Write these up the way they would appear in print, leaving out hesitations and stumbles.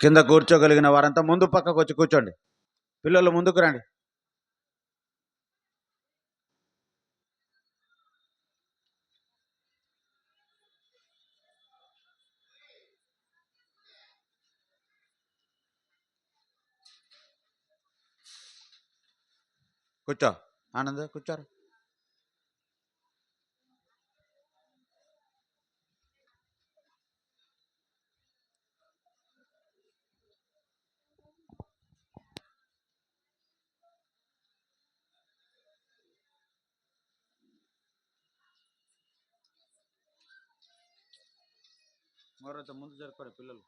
కింద కూర్చోగలిగిన వారంతా ముందు పక్కకు వచ్చి కూర్చోండి. పిల్లలు ముందుకు రండి. కూర్చో ఆనంద్, కూర్చోరు. మరొక ముందు జరుపుకోండి పిల్లలు.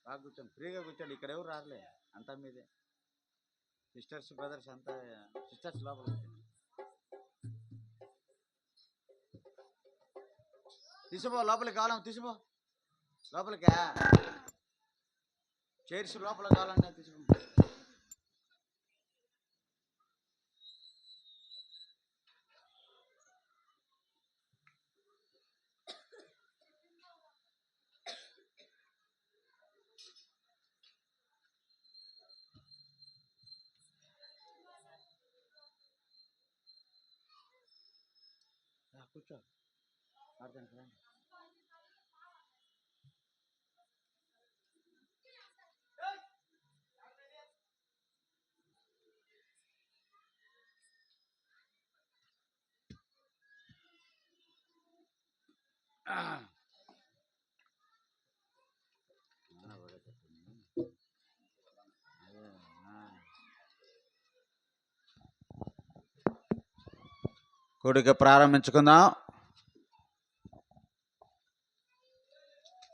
బాగా కూర్చోండి, ఫ్రీగా కూర్చోండి. ఇక్కడ ఎవరు రారులే, అంతా మీదే. సిస్టర్స్ బ్రదర్స్ అంతా, సిస్టర్స్ లోపల తీసిపో, లోపలికి కావాలని తీసిపో. లోపలికా చైర్స్ లోపల కావాలన్నా తీసిపో. కూర్చో, అర్థానికి రండి. కూడిక ప్రారంభించుకుందాం.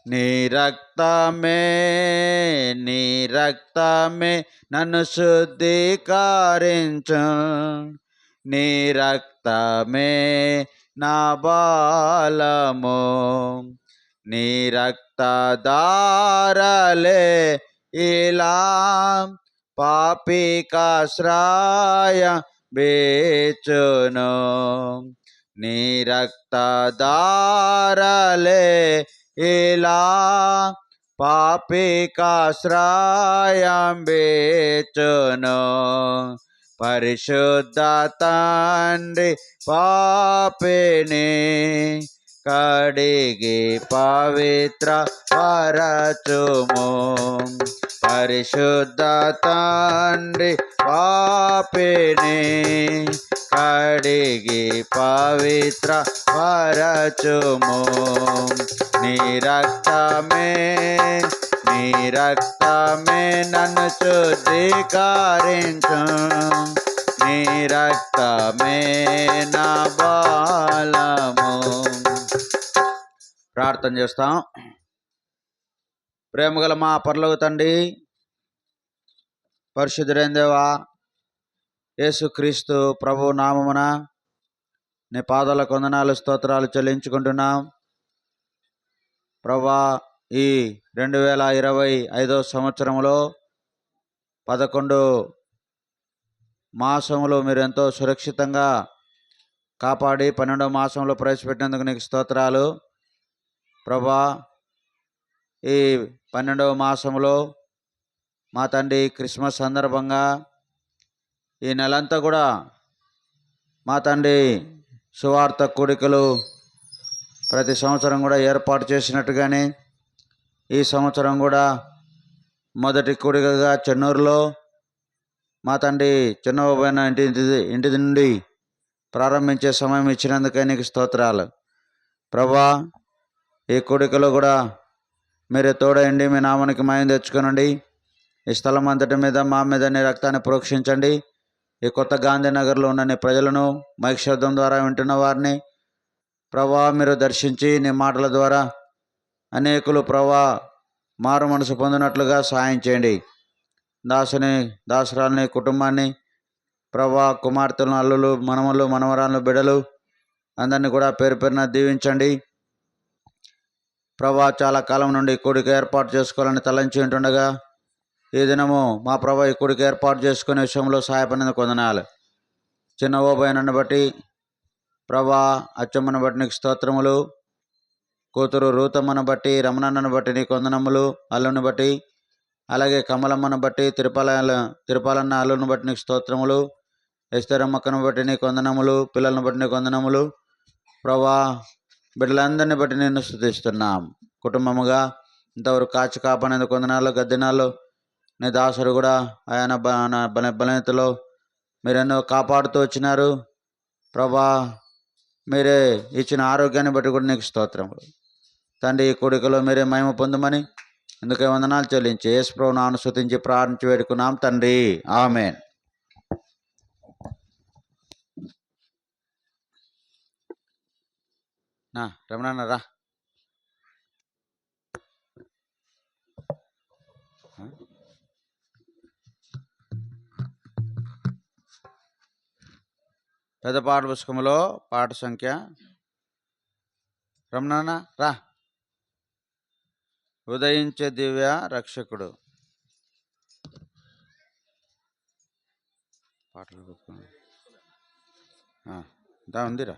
నీ రక్తమే నన్ను శుద్ధీకరించు, నీ రక్తమే నా బలము, నీ రక్తధారలే ఇలా పాపికాశ్రయ బేచును, నీ రక్తధారలే ఇలా పాపికాశ్రయం బేచును. పరిశుద్ధ తండ్రి పాపిని కడిగి పవిత్ర పరచుము, పరిశుద్ధ తండ్రి పాపిని కడిగి పవిత్ర పరచుము, నీ రక్తమే నన్ను శుద్ధీకరించు, నీ రక్తమే నా బలము. ప్రార్థన చేస్తాం. ప్రేమగల మా పరలోక తండ్రి, పరిశుద్ధుడైన దేవా, యేసుక్రీస్తు ప్రభు నామమున నీ పాదాలకు వందనాలు స్తోత్రాలు చెల్లించుకుంటున్నాం. ప్రభా, ఈ 2025 సంవత్సరంలో 11 మాసములు మీరు ఎంతో సురక్షితంగా కాపాడి 12వ మాసంలో ప్రవేశపెట్టినందుకు నీకు స్తోత్రాలు. ప్రభా, ఈ 12వ మాసంలో మా తండ్రి క్రిస్మస్ సందర్భంగా ఈ నెలంతా కూడా మా తండ్రి సువార్త కూడికలు ప్రతి సంవత్సరం కూడా ఏర్పాటు చేసినట్టుగానే ఈ సంవత్సరం కూడా మొదటి కూడికగా చెన్నూరులో మా తండ్రి చిన్నబాబైన ఇంటి నుండి ప్రారంభించే సమయం ఇచ్చినందుకే నీకు స్తోత్రాలు. ప్రభా, ఈ కూడికలో కూడా మీరు తోడండి, మీ నామానికి మహిమ తెచ్చుకోనండి. ఈ స్థలం అంతటి మీద మా మీద నీ రక్తాన్ని ప్రోక్షించండి. ఈ కొత్త గాంధీనగర్లో ఉన్న నీ ప్రజలను, మైక్ శబ్దం ద్వారా వింటున్న వారిని ప్రభా మీరు దర్శించి నీ మాటల ద్వారా అనేకులు ప్రభా మారు మనసు పొందినట్లుగా సహాయం చేయండి. దాసురాలని కుటుంబాన్ని ప్రభా, కుమార్తెలను, అల్లులు, మనమలు, మనవరాలను, బిడలు అందరినీ కూడా పేరు పేరున దీవించండి ప్రభా. చాలా కాలం నుండి కూడిక ఏర్పాటు చేసుకోవాలని తలంచి ఉంటుండగా ఈ దినము మా ప్రభా ఈ కూడిక ఏర్పాటు చేసుకునే విషయంలో సహాయపడినందుకు వందనాలు. చిన్న ఓబోయనను బట్టి ప్రభా, అచ్చమ్మను బట్టి నీకు స్తోత్రములు, కూతురు రూతమ్మను బట్టి, రమణన్నను బట్టి నీకు వందనములు, అల్లుని బట్టి, అలాగే కమలమ్మను బట్టి, తిరుపాలన్న అల్లుని బట్టి నీకు స్తోత్రములు, ఎస్తరమ్మక్కను బట్టి నీకు వందనములు, పిల్లలను బట్టి నీకు వందనములు ప్రభా. బిడ్డలందరినీ బట్టి నిన్ను స్తుతిస్తున్నాం. కుటుంబముగా ఇంతవరకు కాచి కాపానేందుకు వందనాలు. గద్దెనాలు నీ దాసుడు కూడా ఆయన బలహీనతలో మీరెన్నో కాపాడుతూ వచ్చినారు ప్రభా. మీరే ఇచ్చిన ఆరోగ్యాన్ని బట్టి కూడా నీకు స్తోత్రములు తండ్రి. ఈ కూడికలో మీరే మహిమ పొందమని అందుకే వందనాలు చెల్లించి యేసు ప్రభువును అనుసృతించి ప్రార్థించి వేడుకున్నాం తండ్రి, ఆమేన్. రమణన్న రా. పెద్ద పాట పుస్తకంలో పాట సంఖ్య రమణన్న రా. ఉదయించే దివ్య రక్షకుడు పాటలు దా ఉందిరా.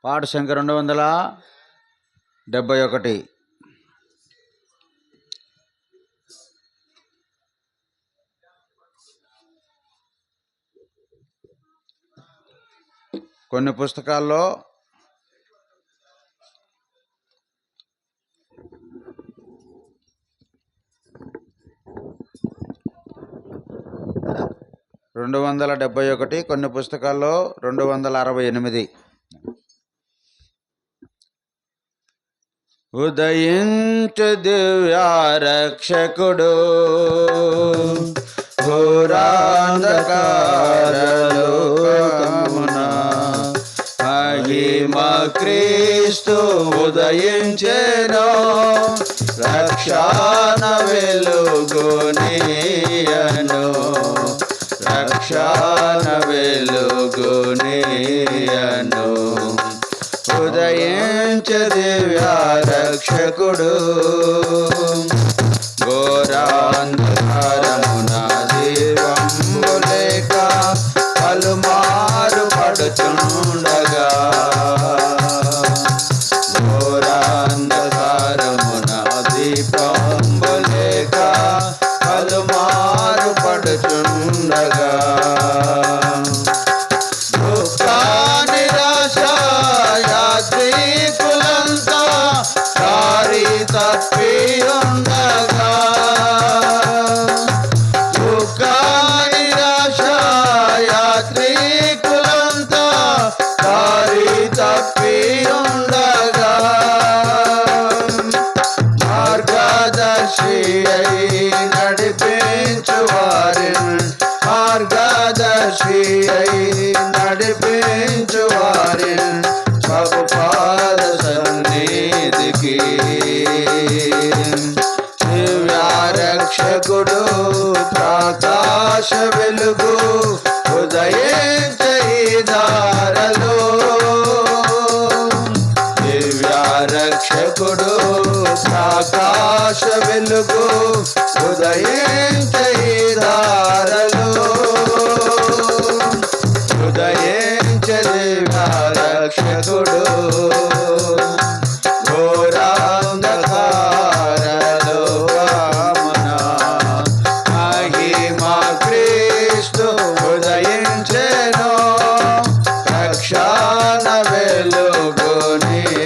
పాట సంఖ్య 271. కొన్ని పుస్తకాల్లో కొన్ని పుస్తకాల్లో 268. ఉదయించు దివ్యారక్షకుడు ఘోరాంధకారలోకమున మహిమా క్రీస్తు ఉదయించెను, రక్షణ వెలుగునియను, రక్షణ వెలుగునియను. ఉదయించు దివ్యారక్షకుడు ఘోరాంధకారమున దీపంబు లేక పలుమారు పడుచుండగా, ఘోరాంధకారమున దీపంబు లేక పలుమారు పడుచుండగా, తప్పి ఉండగా, దుఃఖ నిరాశ యాత్రికులంతా దారి తప్పి ఉండగా, మార్గదర్శి అయి నడిపించు వారిని, మార్గదర్శి అయి నడిపించు వారిని ప్రభుపాద సన్నిధికి. దివ్యారక్షకుడు ప్రకాశ వెలుగు ఉదయించే దారలో, దివ్యారక్షకుడు ప్రకాశ వెలుగు ఉదయించే దారలో, ఉదయించే దివ్యారక్షకుడు ఘోరాంధకారలోకమున మహిమా క్రీస్తు ఉదయించెను, రక్షణ వెలుగునియను,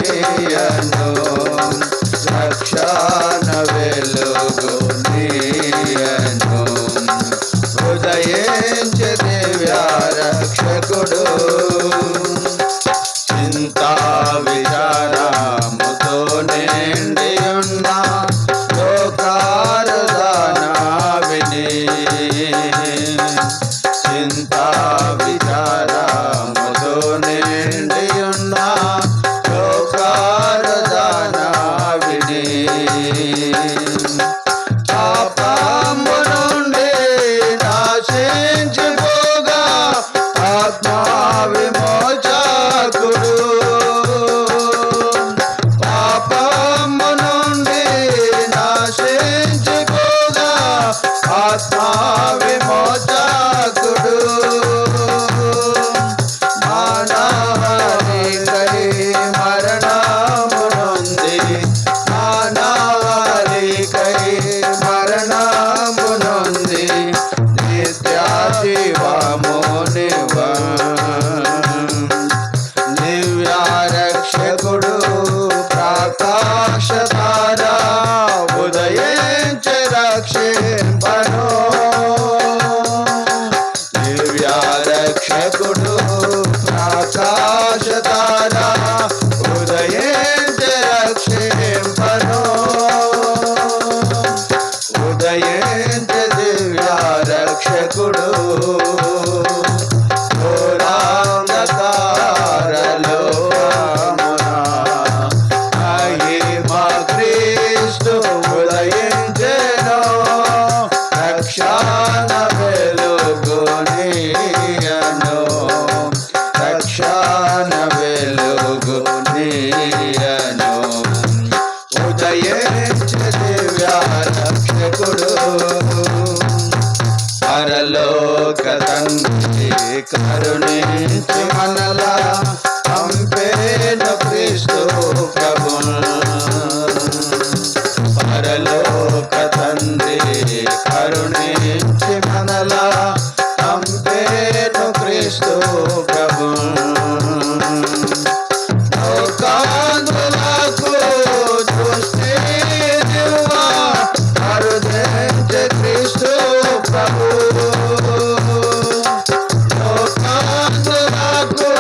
రక్షణ వెలుగునియను. ఉదయించే దివ్యారక్షకుడు చింతా విచారముతో నిండి ఉన్న లోకారుదాన విని, చింతా విచారముతో నిండి ఉన్న లోకారుదాన విని, పాపము నుండి నాశించిపోగా ఆత్మ విమోచకుడు. పాపము నుండి నాశించిపోగా ఆత్మ విమోచకుడు. మానవాళికై మరణము నొంది, మానవాళికై మరణము నొంది, నిత్యజీవమునివ్వా దివ్య రక్షకుడు. ప్రకాశతార ఉదయించి రక్షింపను. దివ్య రక్షకుడు ప్రకాశతార ఉదయించి రక్షింపను. ఉదయించి దివ్య రక్షకుడు ఘోరాంధకారలోకమున మహిమ క్రీస్తు ఉదయించెను. రక్షణ వెలుగునియను, రక్షణ వెలుగునియను. ఉదయించి దివ్య రక్షకుడు. పరలోక తండ్రి కరుణించి మనలా పంపేను క్రీస్తు ప్రభువు. పరలోక తండ్రి కరుణించి మనలా పంపేను క్రీస్తు ప్రభువు. లోకాంధులకు దృష్టినివ్వా కరుణించి క్రీస్తు ప్రభువు. లోకాంధులకు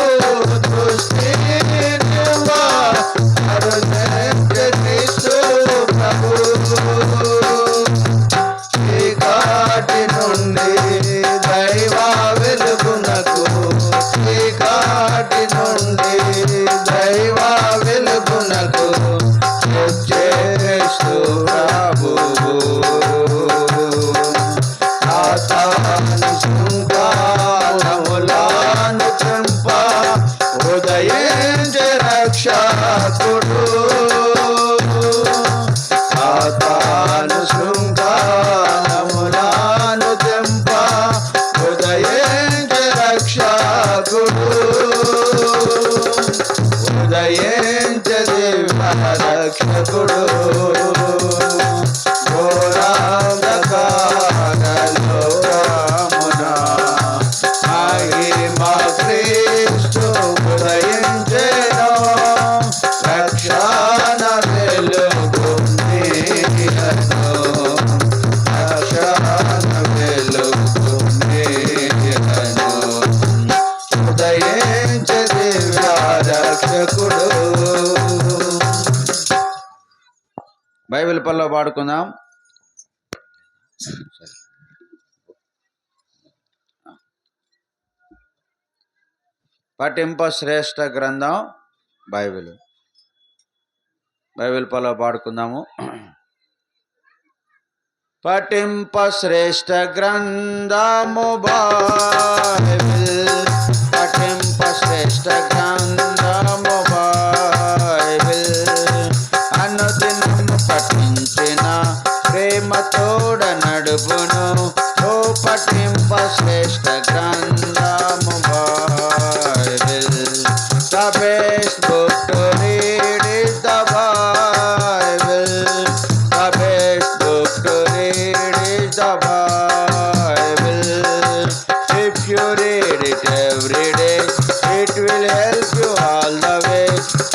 దృష్టినివ్వా కరుణించి క్రీస్తు ప్రభువు. చీకటి నుండి దైవ వెలుగునకు, చీకటి నుండి దైవ వెలుగునకు చేస్తూ ప్రభువు. సాతాను శృంగారములను చంప ఉదయించి రక్షకుడు. సాతాను శృంగారములను చంప ఉదయించి రక్షకుడు. ఉదయించి దివ్య రక్షకుడు. ఘోరాంధకారలోకమున మహిమ క్రీస్తు ఉదయించెను. రక్షణ వెలుగునియను, రక్షణ వెలుగునియను. ఉదయించి దివ్య రక్షకుడు. బైబిల్ పనిలో పాడుకుందాం. పఠింప శ్రేష్ఠ గ్రంథం బైబిల్. బైబిల్ పనిలో పాడుకుందాము. పఠింప శ్రేష్ఠ గ్రంథము బైబిల్, పఠింప శ్రేష్ఠ గ్రంథము బైబిల్. అనుదినము పఠించిన ప్రేమతోడ నడుపును. ఓ పఠింప శ్రేష్ఠ గ్రంథము Bible. The best book to read is the Bible. The best book to read is the Bible. If you read it every day, it will help you all the way.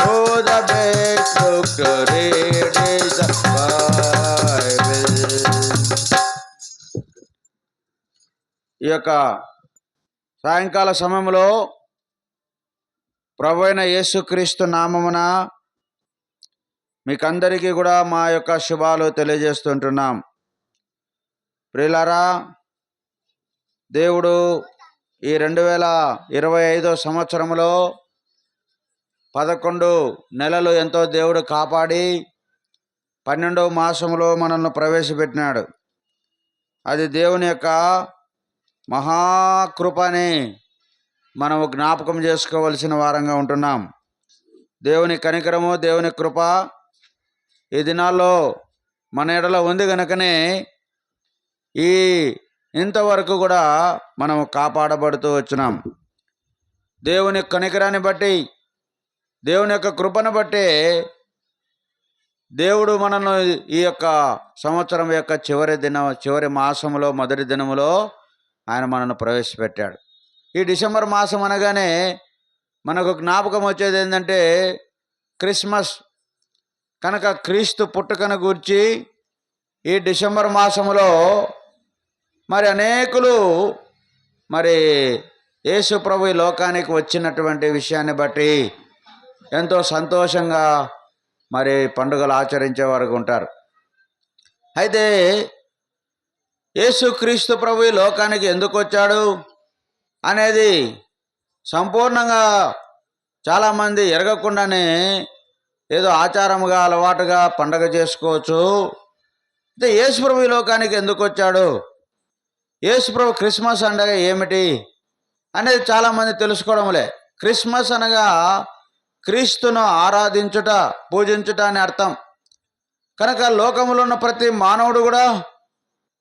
Oh, the best book to read is the Bible. ఈ యొక్క సాయంకాల సమయంలో ప్రభువైన యేసుక్రీస్తు నామమున మీకందరికీ కూడా మా యొక్క శుభాలు తెలియజేస్తుంటున్నాం. ప్రియులారా, దేవుడు ఈ 2025 సంవత్సరంలో 11 నెలలు ఎంతో దేవుడు కాపాడి 12వ మాసంలో మనల్ని ప్రవేశపెట్టినాడు. అది దేవుని యొక్క మహాకృపని మనము జ్ఞాపకం చేసుకోవలసిన వారంగా ఉంటున్నాం. దేవుని కనికరము, దేవుని కృప ఈ దినాల్లో మన ఎడల ఉంది కనుకనే ఈ ఇంతవరకు కూడా మనము కాపాడబడుతూ వచ్చినాం. దేవుని కనికరాన్ని బట్టి, దేవుని యొక్క కృపను బట్టి దేవుడు మనను ఈ యొక్క సంవత్సరం యొక్క చివరి మాసంలో మొదటి దినములో ఆయన మనను ప్రవేశపెట్టాడు. ఈ డిసెంబర్ మాసం అనగానే మనకు జ్ఞాపకం వచ్చేది ఏంటంటే క్రిస్మస్. కనుక క్రీస్తు పుట్టుకను గూర్చి ఈ డిసెంబర్ మాసంలో మరి అనేకులు మరి యేసు ప్రభు ఈ లోకానికి వచ్చినటువంటి విషయాన్ని బట్టి ఎంతో సంతోషంగా మరి పండుగలు ఆచరించే వారు ఉంటారు. అయితే యేసు క్రీస్తు ప్రభు ఈ లోకానికి ఎందుకు వచ్చాడు అనేది సంపూర్ణంగా చాలామంది ఎరగకుండానే ఏదో ఆచారముగా అలవాటుగా పండగ చేసుకోవచ్చు. అయితే యేసు ప్రభు ఈ లోకానికి ఎందుకు వచ్చాడు, యేసు ప్రభు క్రిస్మస్ అనగా ఏమిటి అనేది చాలామంది తెలుసుకోవడంలే. క్రిస్మస్ అనగా క్రీస్తును ఆరాధించుట, పూజించుట అని అర్థం. కనుక లోకంలో ఉన్న ప్రతి మానవుడు కూడా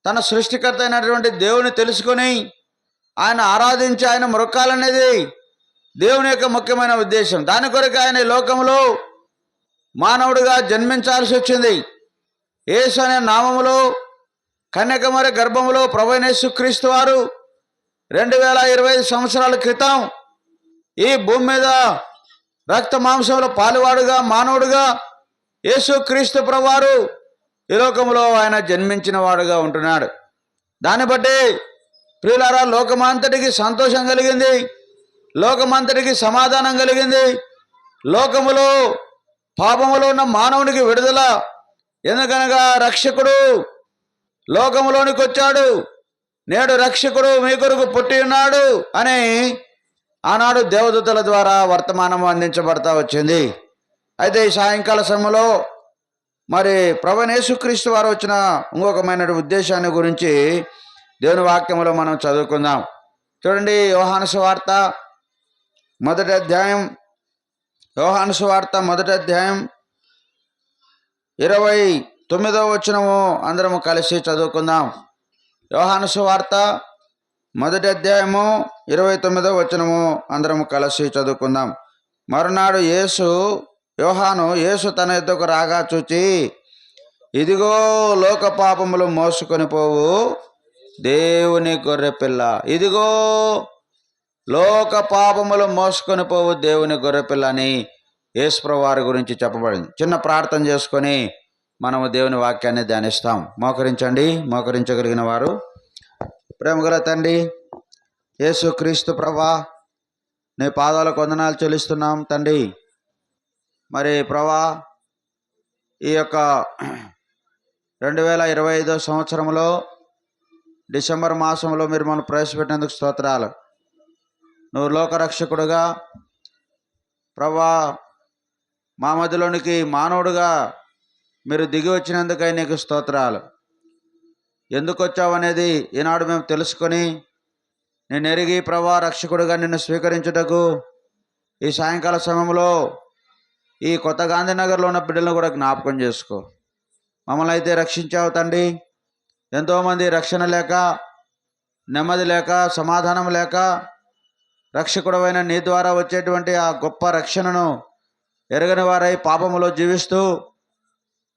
తన సృష్టికర్త అయినటువంటి దేవుని తెలుసుకొని ఆయన ఆరాధించి ఆయన మొక్కాలనేది దేవుని యొక్క ముఖ్యమైన ఉద్దేశం. దాని కొరకు ఆయన ఈ లోకంలో మానవుడిగా జన్మించాల్సి వచ్చింది. యేసు అనే నామములో కన్యకమరి గర్భములో ప్రభువైన యేసుక్రీస్తు వారు 2025 సంవత్సరాల క్రితం ఈ భూమి మీద రక్త మాంసంలో పాలువాడుగా మానవుడుగా యేసుక్రీస్తు ప్రభువారు ఈ లోకంలో ఆయన జన్మించిన వాడుగా ఉంటున్నాడు. దాన్ని బట్టి ప్రియులారా, లోకమంతటికి సంతోషం కలిగింది, లోకమంతటికి సమాధానం కలిగింది. లోకములో పాపములో ఉన్న మానవునికి విడుదల. ఎందుకనగా రక్షకుడు లోకములోనికి వచ్చాడు, నేడు రక్షకుడు మీ కొరకు పుట్టి ఉన్నాడు అని ఆనాడు దేవదూతల ద్వారా వర్తమానం అందించబడతా వచ్చింది. అయితే ఈ సాయంకాల సమయంలో మరి ప్రభువైన యేసుక్రీస్తు వారు వచ్చిన ఇంకొకమైన ఉద్దేశాన్ని గురించి దేవుని వాక్యంలో మనం చదువుకుందాం. చూడండి, యోహాను సువార్త మొదటి అధ్యాయం 29వ వచనము అందరము కలిసి చదువుకుందాం. యోహాను సువార్త మొదటి అధ్యాయము 29వ వచనము అందరము కలిసి చదువుకుందాం. మరునాడు యోహాను తన యొద్దకు రాగా చూచి, ఇదిగో లోక పాపములు మోసుకొని పోవు దేవుని గొర్రెపిల్ల. ఇదిగో లోక పాపములు మోసుకొని పోవు దేవుని గొర్రెపిల్ల అని యేసుప్రభువు వారి గురించి చెప్పబడింది. చిన్న ప్రార్థన చేసుకొని మనము దేవుని వాక్యాన్ని ధ్యానిస్తాం. మోకరించండి. మోకరించగలిగిన వారు. ప్రేమగల తండ్రి యేసుక్రీస్తు ప్రభా, నీ పాదాలకు వందనాలు చెల్లిస్తున్నాం తండ్రి. మరి ప్రభా, ఈ యొక్క 2025 సంవత్సరంలో డిసెంబర్ మాసంలో మీరు మనం ప్రవేశపెట్టినందుకు స్తోత్రాలు. నువ్వు లోకరక్షకుడుగా ప్రభా మా మధ్యలోనికి మానవుడుగా మీరు దిగి వచ్చినందుకై నీకు స్తోత్రాలు. ఎందుకు వచ్చావు అనేది ఈనాడు మేము తెలుసుకొని నేను ఎరిగి ప్రభా రక్షకుడుగా నిన్ను స్వీకరించుటకు ఈ సాయంకాల సమయంలో ఈ కొత్త గాంధీనగర్లో ఉన్న బిడ్డలను కూడా జ్ఞాపకం చేసుకో. మమ్మల్ని అయితే రక్షించావు తండ్రి. ఎంతోమంది రక్షణ లేక, నెమ్మది లేక, సమాధానం లేక రక్షకుడవైన నీ ద్వారా వచ్చేటువంటి ఆ గొప్ప రక్షణను ఎరగని వారై పాపములో జీవిస్తూ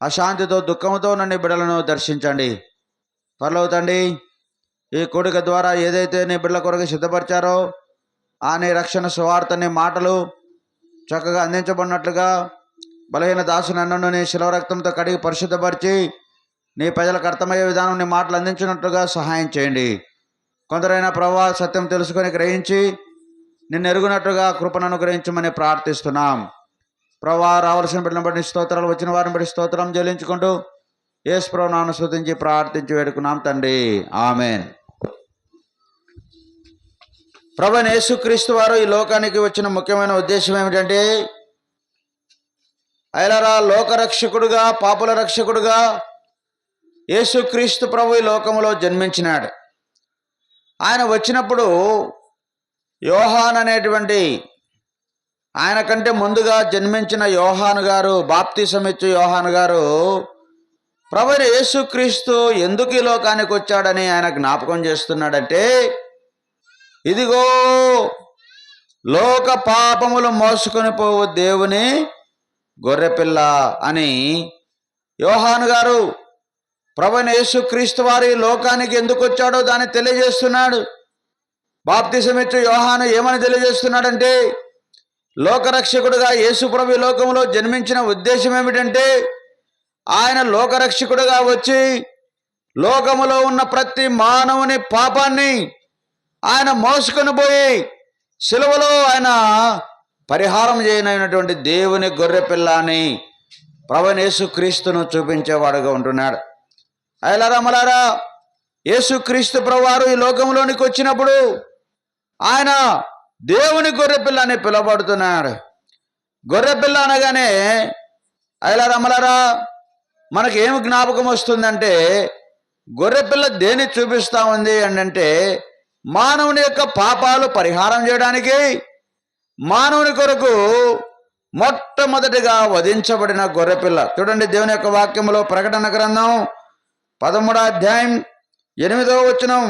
అశాంతితో దుఃఖంతో నన్ను బిడ్డలను దర్శించండి. పరలోక తండ్రి, ఈ కూడిక ద్వారా ఏదైతే నీ బిడ్డల కొరకు సిద్ధపరిచారో ఆ నీ రక్షణ సువార్తని మాటలు చక్కగా అందించబడినట్లుగా బలహీన దాసుని నన్ను నీ శిలవ రక్తంతో కడిగి పరిశుద్ధపరిచి నీ ప్రజలకు అర్థమయ్యే విధానం నీ మాటలు అందించినట్లుగా సహాయం చేయండి. కొందరైనా ప్రభా సత్యం తెలుసుకొని గ్రహించి నిన్ను ఎరుగునట్టుగా కృపను అనుగ్రహించమని ప్రార్థిస్తున్నాం. ప్రభా రావాల్సిన బిడ్డలను బట్టి స్తోత్రాలు, వచ్చిన వారిని బట్టి స్తోత్రం చెల్లించుకుంటూ యేసు ప్రభువు నామమున స్తుతించి ప్రార్థించి వేడుకున్నాం తండ్రి. ఆమేన్. ప్రభువైన యేసుక్రీస్తు వారు ఈ లోకానికి వచ్చిన ముఖ్యమైన ఉద్దేశం ఏమిటంటే అయలరా లోకరక్షకుడుగా, పాపుల రక్షకుడుగా యేసుక్రీస్తు ప్రభు ఈ లోకములో జన్మించినాడు. ఆయన వచ్చినప్పుడు యోహాన్ అనేటువంటి ఆయన కంటే ముందుగా జన్మించిన యోహాను గారు, బాప్తిసమిచ్చు యోహాను గారు ప్రభువైన యేసుక్రీస్తు ఎందుకు ఈ లోకానికి వచ్చాడని ఆయన జ్ఞాపకం చేస్తున్నాడంటే, ఇదిగో లోక పాపములు మోసుకొని పోవు దేవుని గొర్రెపిల్ల అని యోహాను గారు ప్రభువైన యేసుక్రీస్తు వారి లోకానికి ఎందుకు వచ్చాడో దాన్ని తెలియజేస్తున్నాడు. బాప్తిసమిచ్చు యోహాను ఏమని తెలియజేస్తున్నాడంటే, లోకరక్షకుడుగా యేసు ప్రభు లోకంలో జన్మించిన ఉద్దేశం ఏమిటంటే, ఆయన లోకరక్షకుడుగా వచ్చి లోకములో ఉన్న ప్రతి మానవుని పాపాన్ని ఆయన మోసుకొని పోయి సిలువలో ఆయన పరిహారం చేయనైనటువంటి దేవుని గొర్రెపిల్ల అని ప్రభువైన యేసుక్రీస్తును చూపించేవాడుగా ఉంటున్నాడు. అయలారా మలారా, యేసుక్రీస్తు ప్రభువారు ఈ లోకంలోనికి వచ్చినప్పుడు ఆయన దేవుని గొర్రెపిల్ల అని పిలువబడుతున్నాడు. గొర్రెపిల్ల అనగానే అయలారా మలారా, మనకి ఏమి జ్ఞాపకం వస్తుందంటే, గొర్రెపిల్ల దేన్ని చూపిస్తూ ఉంది అంటే, మానవుని యొక్క పాపాలు పరిహారం చేయడానికి మానవుని కొరకు మొట్టమొదటిగా వధించబడిన గొర్రెపిల్ల. చూడండి దేవుని యొక్క వాక్యములో ప్రకటన గ్రంథం 13వ అధ్యాయం 8వ వచనం,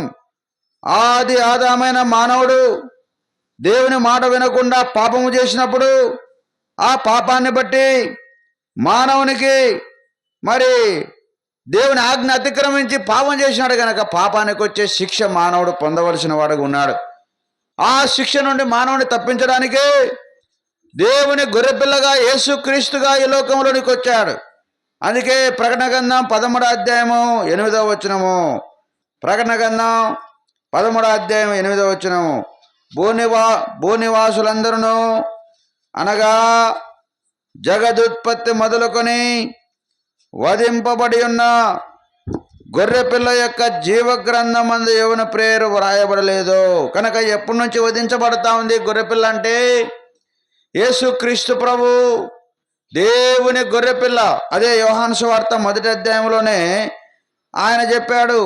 ఆది ఆదామైన మానవుడు దేవుని మాట వినకుండా పాపము చేసినప్పుడు ఆ పాపాన్ని బట్టి మానవునికి మరి దేవుని ఆజ్ఞ అతిక్రమించి పాపం చేసినాడు కనుక పాపానికి వచ్చే శిక్ష మానవుడు పొందవలసిన వాడుగా ఉన్నాడు. ఆ శిక్ష నుండి మానవుని తప్పించడానికి దేవుని గొర్రెపిల్లగా యేసుక్రీస్తుగా ఈ లోకంలోనికి వచ్చాడు. అందుకే ప్రకటన గ్రంథం 13వ అధ్యాయము 8వ వచనము, ప్రకటన గ్రంథం 13వ అధ్యాయం 8వ వచనము, భూనివాసులందరూ అనగా జగదుత్పత్తి మొదలుకొని వధింపబడి ఉన్న గొర్రెపిల్ల యొక్క జీవగ్రంథం అందు ఎవరి పేరు వ్రాయబడలేదు. కనుక ఎప్పటి నుంచి వధించబడతా ఉంది గొర్రెపిల్ల అంటే, యేసుక్రీస్తు ప్రభు దేవుని గొర్రెపిల్ల. అదే యోహాను సువార్త 1వ అధ్యాయంలోనే ఆయన చెప్పాడు,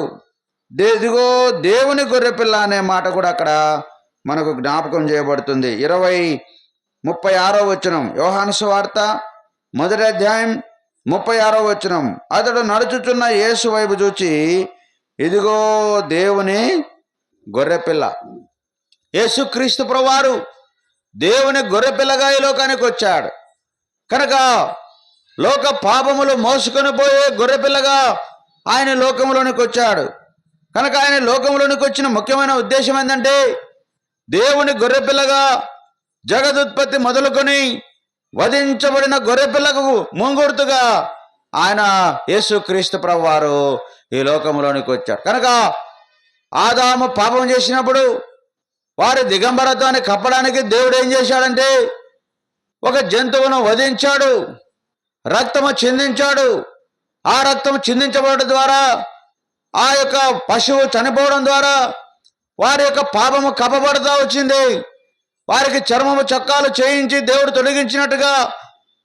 ఇదిగో దేవుని గొర్రెపిల్ల అనే మాట కూడా అక్కడ మనకు జ్ఞాపకం చేయబడుతుంది. 36వ వచనం, యోహాను సువార్త 1వ అధ్యాయం 36వ వచనం, అతడు నడుచుచున్న యేసు వైపు చూచి, ఇదిగో దేవుని గొర్రెపిల్ల. యేసుక్రీస్తు ప్రభువారు దేవుని గొర్రెపిల్లగా ఈ లోకానికి వచ్చాడు కనుక లోక పాపములు మోసుకొని పోయే గొర్రెపిల్లగా ఆయన లోకంలోనికి వచ్చాడు. కనుక ఆయన లోకంలోనికి వచ్చిన ముఖ్యమైన ఉద్దేశం ఏంటంటే, దేవుని గొర్రెపిల్లగా జగదుత్పత్తి మొదలుకొని వధించబడిన గొర్రెపిల్లకు ముంగుర్తుగా ఆయన యేసుక్రీస్తు ప్రభువారు ఈ లోకంలోనికి వచ్చాడు. కనుక ఆదాము పాపం చేసినప్పుడు వారి దిగంబరత్వాన్ని కప్పడానికి దేవుడు ఏం చేశాడంటే, ఒక జంతువును వధించాడు, రక్తము చిందించాడు. ఆ రక్తము చిందించబడడం ద్వారా, ఆ యొక్క పశువు చనిపోవడం ద్వారా వారి యొక్క పాపము కప్పబడుతూ వచ్చింది. వారికి చర్మము చొక్కాలు చేయించి దేవుడు తొలగించినట్టుగా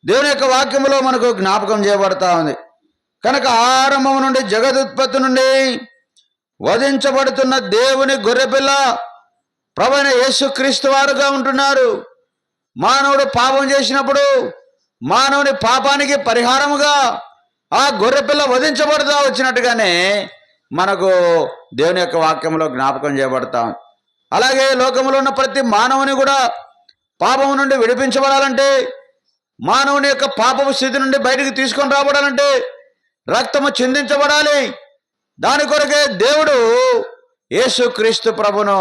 దేవుని యొక్క వాక్యములో మనకు జ్ఞాపకం చేయబడతా ఉంది. కనుక ఆరంభం నుండి జగదుత్పత్తి నుండి వధించబడుతున్న దేవుని గొర్రెపిల్ల ప్రభువైన యేసుక్రీస్తు వారుగా ఉంటున్నారు. మానవుడు పాపం చేసినప్పుడు మానవుని పాపానికి పరిహారముగా ఆ గొర్రెపిల్ల వధించబడుతూ వచ్చినట్టుగానే మనకు దేవుని యొక్క వాక్యంలో జ్ఞాపకం చేయబడతాం. అలాగే లోకంలో ఉన్న ప్రతి మానవుని కూడా పాపము నుండి విడిపించబడాలంటే, మానవుని యొక్క పాపపు స్థితి నుండి బయటికి తీసుకొని రాబడాలంటే రక్తము చిందించబడాలి. దాని కొరకే దేవుడు యేసుక్రీస్తు ప్రభును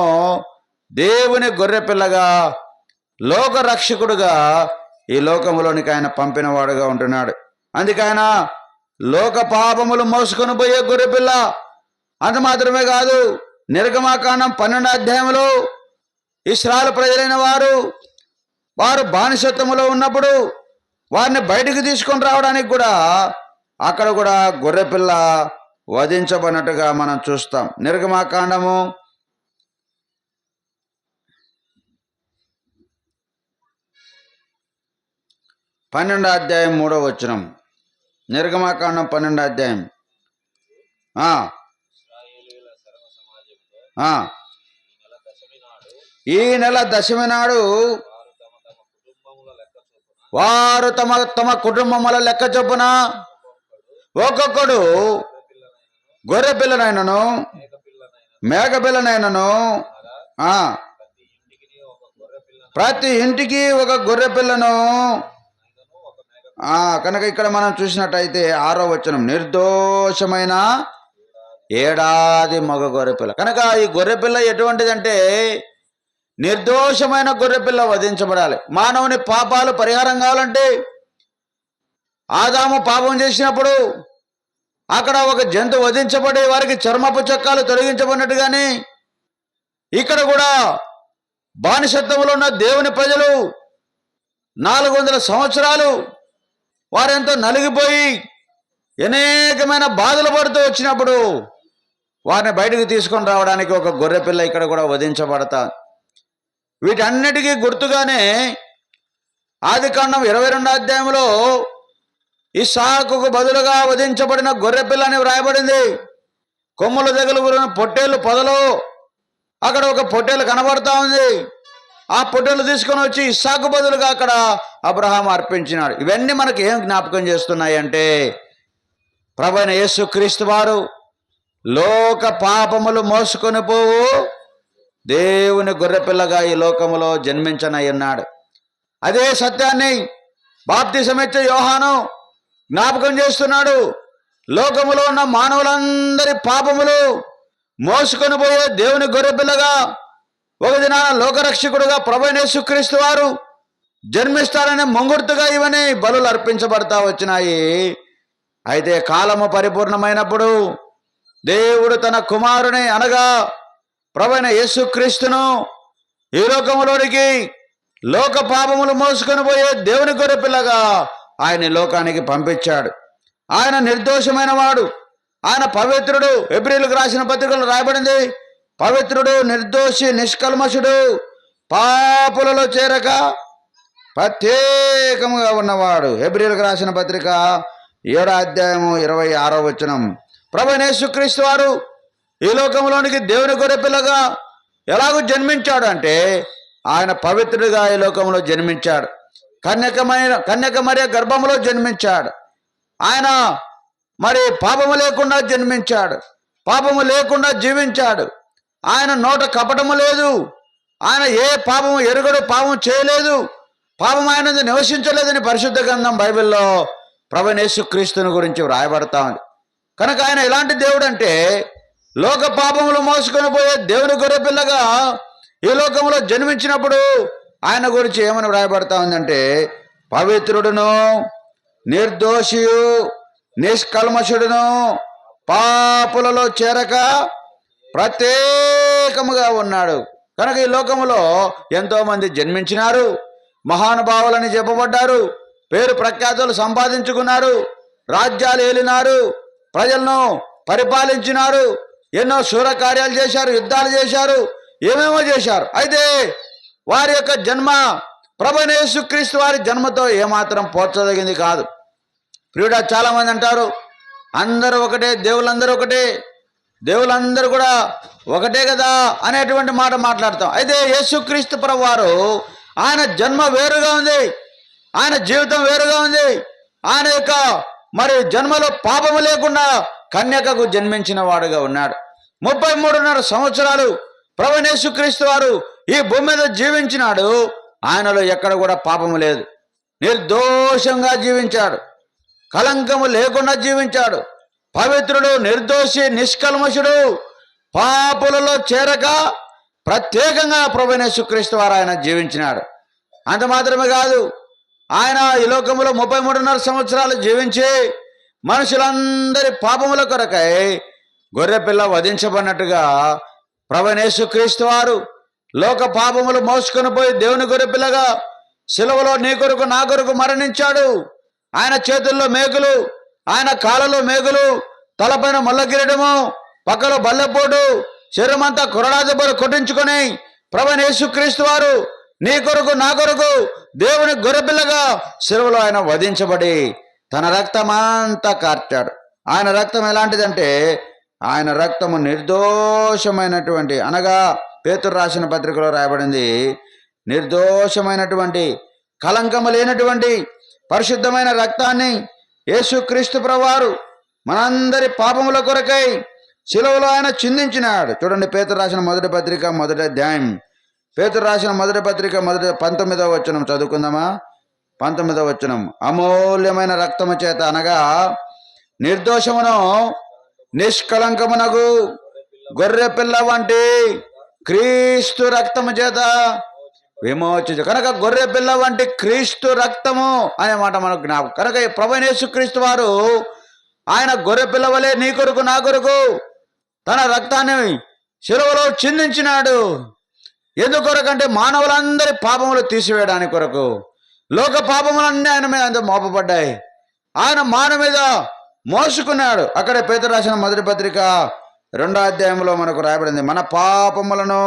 దేవుని గొర్రెపిల్లగా లోక రక్షకుడుగా ఈ లోకములోనికి ఆయన పంపినవాడుగా ఉంటున్నాడు. అందుకే ఆయన లోక పాపములు మోసుకొని పోయే గొర్రెపిల్ల. అంత మాత్రమే కాదు, నిర్గమాకాండం 12వ అధ్యాయంలో ఇశ్రాయేలు ప్రజలైన వారు బానిసత్వములో ఉన్నప్పుడు వారిని బయటికి తీసుకొని రావడానికి కూడా అక్కడ కూడా గొర్రెపిల్ల వధించబడినట్టుగా మనం చూస్తాం. నిర్గమాకాండము 12వ అధ్యాయం 3వ వచనం. నిర్గమాకాండం 12వ అధ్యాయం. ఈ నెల దశమి నాడు వారు తమ తమ కుటుంబముల లెక్క చొప్పున ఒక్కొక్కడు గొర్రె పిల్లనైనను మేక పిల్లనైనను, ప్రతి ఇంటికి ఒక గొర్రె పిల్లను. కనుక ఇక్కడ మనం చూసినట్టయితే 6వ వచనం, నిర్దోషమైన ఏడాది మగ గొర్రెపిల్ల. కనుక ఈ గొర్రెపిల్ల ఎటువంటిదంటే నిర్దోషమైన గొర్రెపిల్ల వధించబడాలి. మానవుని పాపాలు పరిహారం కావాలంటే ఆదాము పాపం చేసినప్పుడు అక్కడ ఒక జంతువు వధించబడి వారికి చర్మపు చక్కాలు తొలగించబడినట్టుగానే ఇక్కడ కూడా బానిసత్వంలో ఉన్న దేవుని ప్రజలు 400 సంవత్సరాలు వారెంతో నలిగిపోయి అనేకమైన బాధలు పడుతూ వచ్చినప్పుడు వారిని బయటకు తీసుకొని రావడానికి ఒక గొర్రెపిల్ల ఇక్కడ కూడా వధించబడతా. వీటన్నిటికీ గుర్తుగానే ఆదికాండం 22వ అధ్యాయంలో ఇస్సాకుకు బదులుగా వధించబడిన గొర్రెపిల్లని వ్రాయబడింది. కొమ్ముల దగ్గర పొట్టేళ్ళు పొదలో అక్కడ ఒక పొట్టేలు కనబడతా ఉంది. ఆ పొట్టేలు తీసుకొని వచ్చి ఇస్సాకు బదులుగా అక్కడ అబ్రహాం అర్పించినాడు. ఇవన్నీ మనకి ఏం జ్ఞాపకం చేస్తున్నాయి అంటే ప్రభువైన యేసుక్రీస్తు వారు లోక పాపములు మోసుకొని పోవు దేవుని గొర్రెపిల్లగా ఈ లోకములో జన్మించనై ఉన్నాడు. అదే సత్యాన్ని బాప్తిసమిచ్చే యోహాను జ్ఞాపకం చేస్తున్నాడు. లోకములో ఉన్న మానవులందరి పాపములు మోసుకొని పోయే దేవుని గొర్రెపిల్లగా ఒక దినాన లోకరక్షకుడుగా ప్రభువైన యేసుక్రీస్తు వారు జన్మిస్తారనే ముంగుర్తుగా ఇవన్నీ బలులు అర్పించబడతా వచ్చినాయి. అయితే కాలము పరిపూర్ణమైనప్పుడు దేవుడు తన కుమారుని అనగా ప్రభువైన యేసుక్రీస్తును ఈ లోకములోనికి లోక పాపములు మోసుకొని పోయే దేవుని గొర్రెపిల్లగా ఆయన లోకానికి పంపించాడు. ఆయన నిర్దోషమైన వాడు, ఆయన పవిత్రుడు. హెబ్రీయులకు రాసిన పత్రికలు రాయబడింది, పవిత్రుడు, నిర్దోషి, నిష్కల్మషుడు, పాపులలో చేరక ప్రత్యేకముగా ఉన్నవాడు. హెబ్రీయులకు రాసిన పత్రిక 7వ అధ్యాయము 26వ వచనం. ప్రభువైన యేసుక్రీస్తు వారు ఈ లోకంలోనికి దేవుని గొర్రెపిల్లగా ఎలాగూ జన్మించాడు అంటే ఆయన పవిత్రుడిగా ఈ లోకంలో జన్మించాడు. కన్యక మరియ గర్భములో జన్మించాడు. ఆయన మరి పాపము లేకుండా జన్మించాడు, పాపము లేకుండా జీవించాడు. ఆయన నోట కపటము లేదు, ఆయన ఏ పాపము ఎరుగడు, పాపం చేయలేదు, పాపం ఆయన నివసించలేదని పరిశుద్ధ గ్రంథం బైబిల్లో ప్రభువైన యేసుక్రీస్తుని గురించి వ్రాయబడతా ఉంది. కనుక ఆయన ఎలాంటి దేవుడు అంటే లోక పాపములు మోసుకొని పోయే దేవుని గొర్రెపిల్లగా ఈ లోకంలో జన్మించినప్పుడు ఆయన గురించి ఏమని వ్రాయబడతా ఉందంటే పవిత్రుడును, నిర్దోషియు, నిష్కల్మషుడును, పాపులలో చేరక ప్రత్యేకముగా ఉన్నాడు. కనుక ఈ లోకములో ఎంతో మంది జన్మించినారు, మహానుభావులని చెప్పబడ్డారు, పేరు ప్రఖ్యాతులు సంపాదించుకున్నారు, రాజ్యాలు ఏలినారు, ప్రజలను పరిపాలించినారు, ఎన్నో శూరకార్యాలు చేశారు, యుద్ధాలు చేశారు, ఏమేమో చేశారు. అయితే వారి యొక్క జన్మ ప్రభువైన యేసుక్రీస్తు వారి జన్మతో ఏమాత్రం పోల్చదగింది కాదు. ప్రియుడా, చాలామంది అంటారు అందరూ ఒకటే, దేవుళ్ళందరూ ఒకటే, దేవుళ్ళందరూ కూడా ఒకటే కదా అనేటువంటి మాట మాట్లాడతాం. అయితే యేసుక్రీస్తు ప్రభు వారు ఆయన జన్మ వేరుగా ఉంది, ఆయన జీవితం వేరుగా ఉంది. ఆయన యొక్క మరి జన్మలో పాపము లేకుండా కన్యకకు జన్మించిన వాడుగా ఉన్నాడు. 33.5 సంవత్సరాలు ప్రభువైన యేసుక్రీస్తు వారు ఈ భూమి మీద జీవించినాడు. ఆయనలో ఎక్కడ కూడా పాపము లేదు, నిర్దోషంగా జీవించాడు, కలంకము లేకుండా జీవించాడు, పవిత్రుడు, నిర్దోషి, నిష్కల్మషుడు, పాపులలో చేరక ప్రత్యేకంగా ప్రభువైన యేసుక్రీస్తు వారు ఆయన జీవించినాడు. అంత మాత్రమే కాదు, ఆయన ఈ లోకంలో 33.5 సంవత్సరాలు జీవించి మనుషులందరి పాపముల కొరకై గొర్రెపిల్ల వధించబడినట్టుగా ప్రభువైన యేసుక్రీస్తు వారు లోక పాపములు మోసుకొని పోయి దేవుని గొర్రెపిల్లగా సిలువలో నీ కొరకు నా కొరకు మరణించాడు. ఆయన చేతుల్లో మేకులు, ఆయన కాళ్ళలో మేకులు, తలపైన మల్ల కిరీటము, పక్కలో బల్లెపోటు, శరీరమంతా కొరడా దెబ్బలు కొట్టించుకొని ప్రభువైన యేసుక్రీస్తు వారు నీ కొరకు నా కొరకు దేవుని గొర్రెపిల్లగా శిలువలో ఆయన వధించబడి తన రక్తమంతా కార్చాడు. ఆయన రక్తం ఎలాంటిదంటే ఆయన రక్తము నిర్దోషమైనటువంటి, అనగా పేతురు రాసిన పత్రికలో రాయబడింది, నిర్దోషమైనటువంటి కలంకము లేనటువంటి పరిశుద్ధమైన రక్తాన్ని యేసుక్రీస్తు ప్రభువారు మనందరి పాపముల కొరకై శిలువలో ఆయన చిందించినాడు. చూడండి, పేతురు రాసిన మొదటి పత్రిక మొదటి అధ్యాయం, పేతురు రాసిన మొదటి పత్రిక మొదటి 19వ వచనం చదువుకుందామా. 19వ వచనం, అమూల్యమైన రక్తము చేత, అనగా నిర్దోషమును నిష్కలంకమునగు గొర్రె పిల్ల వంటి క్రీస్తు రక్తము చేత విమోచించు. కనుక గొర్రె పిల్ల వంటి క్రీస్తు రక్తము అనే మాట మనకు జ్ఞాపకం. కనుక ప్రభువైన యేసుక్రీస్తు వారు ఆయన గొర్రె పిల్ల వలె నీ కొరకు నా కొరకు తన రక్తాన్ని శిలువలో చిందించినాడు. ఎందుకొరకంటే మానవులందరి పాపములు తీసివేయడానికి కొరకు. లోక పాపములన్నీ ఆయన మీద మోపబడ్డాయి, ఆయన మానవ మీద మోసుకున్నాడు. అక్కడే పేతురు రాసిన మొదటి పత్రిక 2వ అధ్యాయంలో మనకు రాయబడింది, మన పాపములను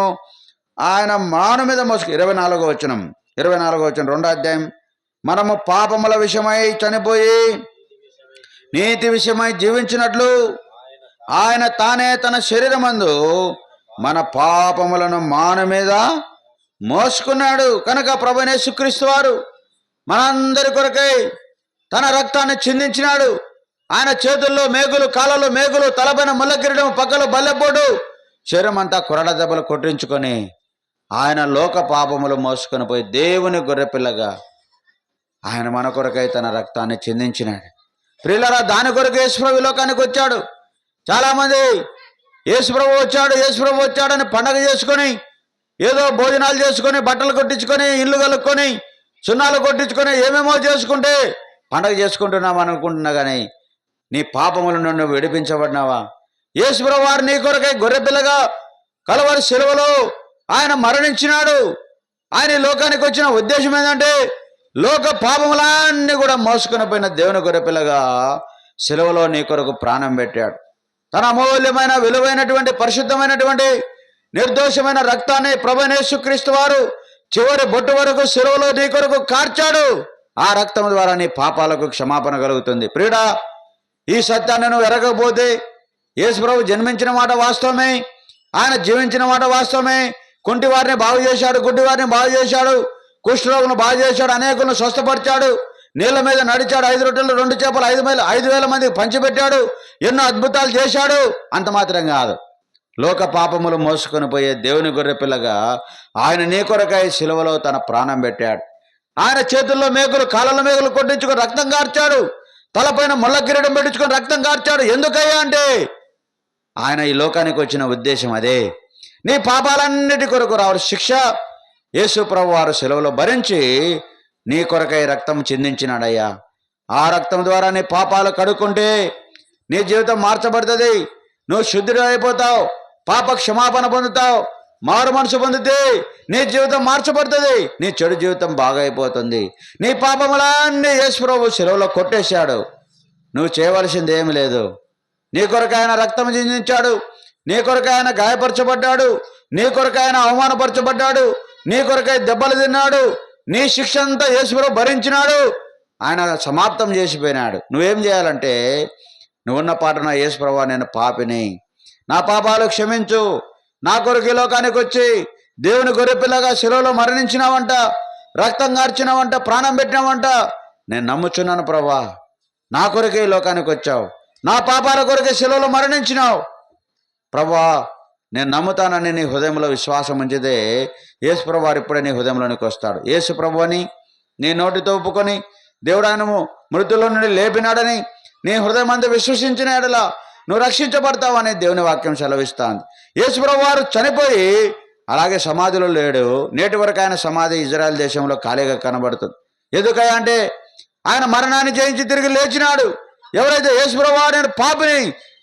ఆయన మానవ మీద మోసుకు. 24వ వచనం 2వ అధ్యాయం, మనము పాపముల విషయమై చనిపోయి నీతి విషయమై జీవించినట్లు ఆయన తానే తన శరీరమందు మన పాపములను మానవ మీద మోసుకున్నాడు. కనుక ప్రభువైన యేసుక్రీస్తు వారు మనందరి కొరకై తన రక్తాన్ని చిందించినాడు. ఆయన చేతుల్లో మేకులు, కాళ్ళలో మేకులు, తలపైన ముళ్ళ కిరీటం, పక్కలో బల్లెపోటు, శరీరం అంతా కొరడ దెబ్బలు కొట్టించుకొని ఆయన లోక పాపములు మోసుకొని పోయి దేవుని గొర్రెపిల్లగా ఆయన మన కొరకై తన రక్తాన్ని చిందించినాడు. ప్రియులారా, దాని కొరకు యేసుప్రభు లోకానికి వచ్చాడు. చాలామంది యేసుప్రభు వచ్చాడని పండగ చేసుకొని, ఏదో భోజనాలు చేసుకొని, బట్టలు కొట్టించుకొని, ఇల్లు కలుక్కొని, సున్నాలు కొట్టించుకొని, ఏమేమో చేసుకుంటే పండగ చేసుకుంటున్నాం అనుకుంటున్నా, కానీ నీ పాపముల నుండి విడిపించబడినావా? యేసుప్రభు వారు నీ కొరకై గొర్రెపిల్లగా కలవరి శిలువలో ఆయన మరణించినాడు. ఆయన లోకానికి వచ్చిన ఉద్దేశం ఏంటంటే లోక పాపములన్నీ కూడా మోసుకొని పోయిన దేవుని గొర్రెపిల్లగా శిలువలో నీ కొరకు ప్రాణం పెట్టాడు. తన అమూల్యమైన విలువైనటువంటి పరిశుద్ధమైనటువంటి నిర్దోషమైన రక్తాన్ని ప్రభువైన యేసుక్రీస్తు వారు చివరి బొట్టు వరకు శిలువలో నీ కొరకు కార్చాడు. ఆ రక్తం ద్వారా నీ పాపాలకు క్షమాపణ కలుగుతుంది. ప్రియుడా, ఈ సత్యాన్ని నువ్వు ఎరగకపోతే, యేసుప్రభు జన్మించిన మాట వాస్తవమే, ఆయన జీవించిన మాట వాస్తవమే, కుంటి వారిని బాగు చేశాడు, గుడ్డి వారిని బాగు చేశాడు, కుష్ఠరోగులను బాగు చేశాడు, అనేకులను స్వస్థపరిచాడు, నీళ్ల మీద నడిచాడు, 5 రొట్టెలు 2 చేపలు 5,000 మందికి పంచిపెట్టాడు, ఎన్నో అద్భుతాలు చేశాడు. అంత మాత్రం కాదు, లోక పాపములు మోసుకొని పోయే దేవుని గొర్రెపిల్లగా ఆయన నీ కొరకై శిలువలో తన ప్రాణం పెట్టాడు. ఆయన చేతుల్లో మేకులు, కాళ్ళలో మేకులు కొట్టించుకొని రక్తం కార్చాడు, తలపైన ముళ్ళ కిరీటం పెట్టించుకొని రక్తం కార్చాడు. ఎందుకయ్యా అంటే ఆయన ఈ లోకానికి వచ్చిన ఉద్దేశం అదే. నీ పాపాలన్నిటి కొరకు రావాలి శిక్ష యేసు ప్రభు వారు శిలువలో భరించి నీ కొరకై రక్తం చిందించినాడయ్యా. ఆ రక్తం ద్వారా నీ పాపాలు కడుక్కుంటే నీ జీవితం మార్చబడుతుంది, నువ్వు శుద్ధుడు అయిపోతావు, పాప క్షమాపణ పొందుతావు, మారు మనసు పొందితే నీ జీవితం మార్చబడుతుంది, నీ చెడు జీవితం బాగా అయిపోతుంది. నీ పాపములన్నీ యేసు ప్రభు శిలువలో కొట్టేశాడు. నువ్వు చేయవలసింది ఏమి లేదు. నీ కొరకు ఆయన రక్తం చిందించాడు, నీ కొరకు ఆయన గాయపరచబడ్డాడు, నీ కొరకు ఆయన అవమానపరచబడ్డాడు, నీ కొరకై దెబ్బలు తిన్నాడు, నీ శిక్ష అంతా యేసు ప్రభు భరించినాడు, ఆయన సమాప్తం చేసిపోయినాడు. నువ్వేం చేయాలంటే, నువ్వున్న పాటన యేసు ప్రభు నేను పాపిని, నా పాపాలు క్షమించు, నా కొరకు ఈ లోకానికి వచ్చి దేవుని గొర్రెపిల్లగా శిలువలో మరణించినావంట, రక్తం కార్చినావంట, ప్రాణం పెట్టినావంట, నేను నమ్ముచున్నాను ప్రభా, నా కొరకే ఈ లోకానికి వచ్చావు, నా పాపాల కొరకే శిలువలో మరణించినావు ప్రభా, నేను నమ్ముతానని నీ హృదయంలో విశ్వాసం ఉంచితే యేసు ప్రభు వారు ఇప్పుడే నీ హృదయంలోనికి వస్తాడు. యేసు ప్రభు అని నీ నోటితో ఒప్పుకొని దేవుడు ఆయనను మృతుల్లో నుండి లేపినాడని నీ హృదయం అంతా విశ్వసించిన ఎడల నువ్వు రక్షించబడతావని దేవుని వాక్యం సెలవిస్తాను. యేసు ప్రభు వారు చనిపోయి అలాగే సమాధిలో లేడు. నేటి వరకు ఆయన సమాధి ఇజ్రాయెల్ దేశంలో ఖాళీగా కనబడుతుంది. ఎందుకయ్యా అంటే ఆయన మరణాన్ని జయించి తిరిగి లేచినాడు. ఎవరైతే యేసు ప్రభు వారు నేను పాపిని,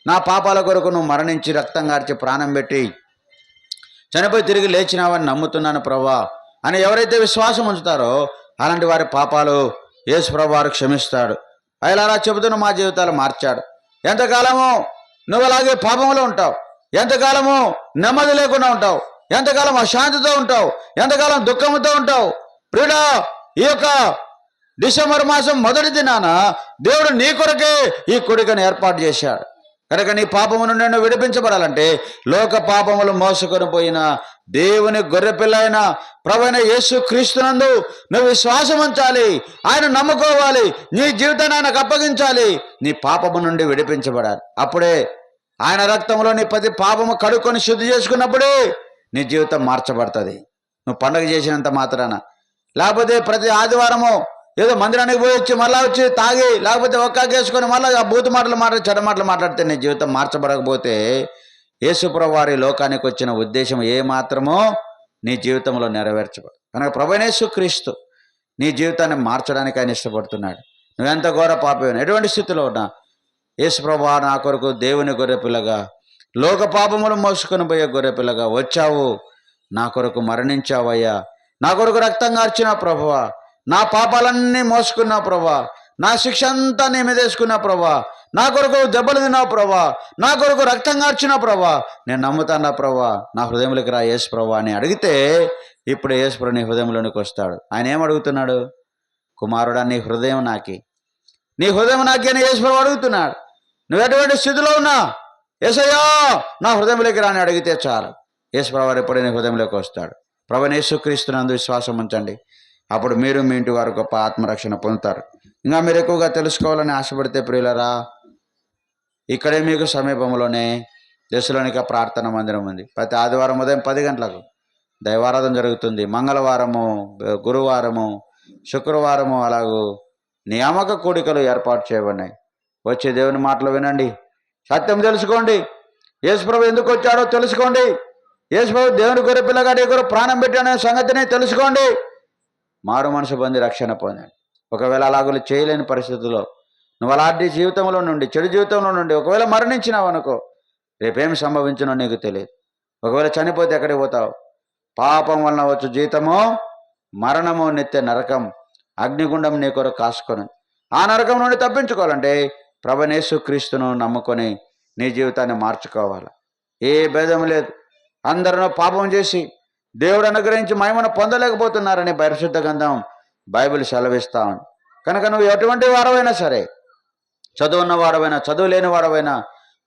నా పాపాల కొరకు నువ్వు మరణించి రక్తం కార్చి ప్రాణం పెట్టి చనిపోయి తిరిగి లేచినావని నమ్ముతున్నాను ప్రభా అని ఎవరైతే విశ్వాసం ఉంచుతారో అలాంటి వారి పాపాలు యేసు ప్రభు వారు క్షమిస్తాడు. అలా చెబుతున్న మా జీవితాలు మార్చాడు. ఎంతకాలము నువ్వు అలాగే పాపంలో ఉంటావు, ఎంతకాలము నెమ్మది లేకుండా ఉంటావు, ఎంతకాలం అశాంతితో ఉంటావు? ఎంతకాలం దుఃఖంతో ఉంటావు? ప్రియుడా, ఈ యొక్క డిసెంబర్ మాసం మొదటి దినాన దేవుడు నీ కొరకే ఈ కూడికను ఏర్పాటు చేశాడు. కనుక నీ పాపము నుండి నువ్వు విడిపించబడాలంటే లోక పాపములు మోసుకొని పోయిన దేవుని గొర్రెపిల్ల అయిన ప్రభువైన యేసు క్రీస్తునందు నువ్వు విశ్వాసం ఉంచాలి. ఆయన నమ్ముకోవాలి. నీ జీవితాన్ని ఆయనకు అప్పగించాలి. నీ పాపము నుండి విడిపించబడాలి. అప్పుడే ఆయన రక్తంలో నీ ప్రతి పాపము కడుక్కొని శుద్ధి చేసుకున్నప్పుడే నీ జీవితం మార్చబడుతుంది. నువ్వు పండుగ చేసినంత మాత్రాన, లేకపోతే ప్రతి ఆదివారము ఏదో మందిరానికి పోయి వచ్చి మళ్ళీ వచ్చి తాగి, లేకపోతే ఒక్కాకేసుకొని మళ్ళీ ఆ బూతు మాటలు చెడ్డ మాటలు మాట్లాడితే నీ జీవితం మార్చబడకపోతే యేసుప్రభువు వారి లోకానికి వచ్చిన ఉద్దేశం ఏ మాత్రమో నీ జీవితంలో నెరవేర్చబడు. కనుక ప్రభువైన యేసుక్రీస్తు నీ జీవితాన్ని మార్చడానికి ఆయన ఇష్టపడుతున్నాడు. నువ్వెంత ఘోర పాపమైనా, ఎటువంటి స్థితిలో ఉన్నా, యేసుప్రభువు నా కొరకు దేవుని గొర్రెపిల్లగా, లోక పాపములు మోసుకొని పోయే గొర్రెపిల్లగా వచ్చావు. నా కొరకు మరణించావయ్యా. నా కొరకు రక్తం కార్చిన ప్రభువా, నా పాపాలన్నీ మోసుకున్నావు ప్రభా, నా శిక్ష అంతా నీ మీద వేసుకున్నావు ప్రభా, నా కొరకు దెబ్బలు తిన్నావు ప్రభా, నా కొరకు రక్తం కార్చినావు ప్రభా, నేను నమ్ముతానా ప్రభా, నా హృదయంలోకి రా యేసు ప్రభా అని అడిగితే ఇప్పుడు యేసు ప్రభు నీ హృదయంలోనికి వస్తాడు. ఆయన ఏం అడుగుతున్నాడు? కుమారుడా, నీ హృదయం నాకి, నీ హృదయం నాకి అని యేసు ప్రభు అడుగుతున్నాడు. నువ్వు ఎటువంటి స్థితిలో ఉన్నా యేసయ్యా నా హృదయంలోకి రాని అడిగితే చాలు, యేసు ప్రభు ఎప్పుడు నీ హృదయంలోకి వస్తాడు. ప్రభువైన యేసుక్రీస్తునందు విశ్వాసం ఉంచండి. అప్పుడు మీరు మీ ఇంటి వారు గొప్ప ఆత్మరక్షణ పొందుతారు. ఇంకా మీరు ఎక్కువగా తెలుసుకోవాలని ఆశపడితే ప్రియులరా, ఇక్కడే మీకు సమీపంలోనే దశలోనిక ప్రార్థన మందిరం ఉంది. ప్రతి ఆదివారం ఉదయం 10 గంటలకు దైవారాధన జరుగుతుంది. మంగళవారము, గురువారము, శుక్రవారము అలాగూ నియామక కూడికలు ఏర్పాటు చేయబడినాయి. వచ్చే దేవుని మాటలు వినండి, సత్యం తెలుసుకోండి, యేసుప్రభు ఎందుకు వచ్చాడో తెలుసుకోండి, యేసుప్రభు దేవుని గొర్రె పిల్లగా నీ కొరకు ప్రాణం పెట్టాడనే సంగతిని తెలుసుకోండి. మారు మనసు పొంది రక్షణ పొందండి. ఒకవేళ అలాగలు చేయలేని పరిస్థితుల్లో నువ్వు అలాంటి జీవితంలో నుండి, చెడు జీవితంలో నుండి ఒకవేళ మరణించినావు అనుకో, రేపేమి సంభవించునో నీకు తెలియదు. ఒకవేళ చనిపోతే ఎక్కడికి పోతావు? పాపం వలన వచ్చు జీతము మరణము, నిత్య నరకం, అగ్నిగుండం నీ కొరకు కాసుకొని. ఆ నరకం నుండి తప్పించుకోవాలంటే ప్రభువైన యేసుక్రీస్తును నమ్ముకొని నీ జీవితాన్ని మార్చుకోవాలి. ఏ భేదం లేదు. అందరూ పాపం చేసి దేవుడు అనుగ్రహించి మహిమను పొందలేకపోతున్నారని పరిశుద్ధ గ్రంథం బైబిల్ సెలవిస్తాను. కనుక నువ్వు ఎటువంటి వాడవైనా సరే, చదువున్న వాడవైనా, చదువు లేని వాడవైనా,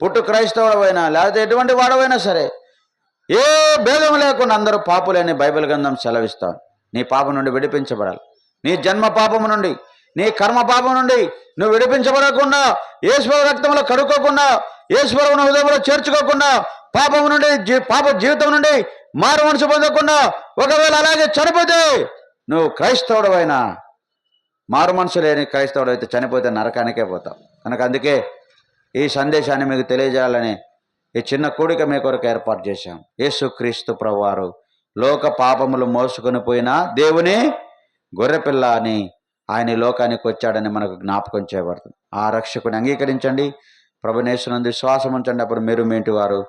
పుట్టు క్రైస్తవుడవైనా, లేకపోతే ఎటువంటి వాడవైనా సరే, ఏ భేదం లేకుండా అందరూ పాపులేని బైబిల్ గ్రంథం సెలవిస్తాను. నీ పాపం నుండి విడిపించబడాలి. నీ జన్మ పాపము నుండి, నీ కర్మ పాపం నుండి నువ్వు విడిపించబడకుండా, యేసుప్రభు రక్తంలో కడుక్కోకుండా, యేసుప్రభుని హృదయంలో చేర్చుకోకుండా, పాపము నుండి, పాప జీవితం నుండి మారు మనసు పొందకుండా ఒకవేళ అలాగే చనిపోతే నువ్వు క్రైస్తవుడవైనా, మారు మనసు లేని క్రైస్తవుడు అయితే చనిపోతే నరకానికే పోతావు. కనుక అందుకే ఈ సందేశాన్ని మీకు తెలియజేయాలని ఈ చిన్న కూడిక మీ కొరకు ఏర్పాటు చేశాం. యేసుక్రీస్తు ప్రభువారు లోక పాపములు మోసుకొని పోయిన దేవుని గొర్రెపిల్ల అని ఆయన లోకానికి వచ్చాడని మనకు జ్ఞాపకం చేయబడుతుంది. ఆ రక్షకుని అంగీకరించండి, ప్రభువైన యేసునందు విశ్వాసం ఉంచండి. అప్పుడు మీరు మీ ఇంటి వారు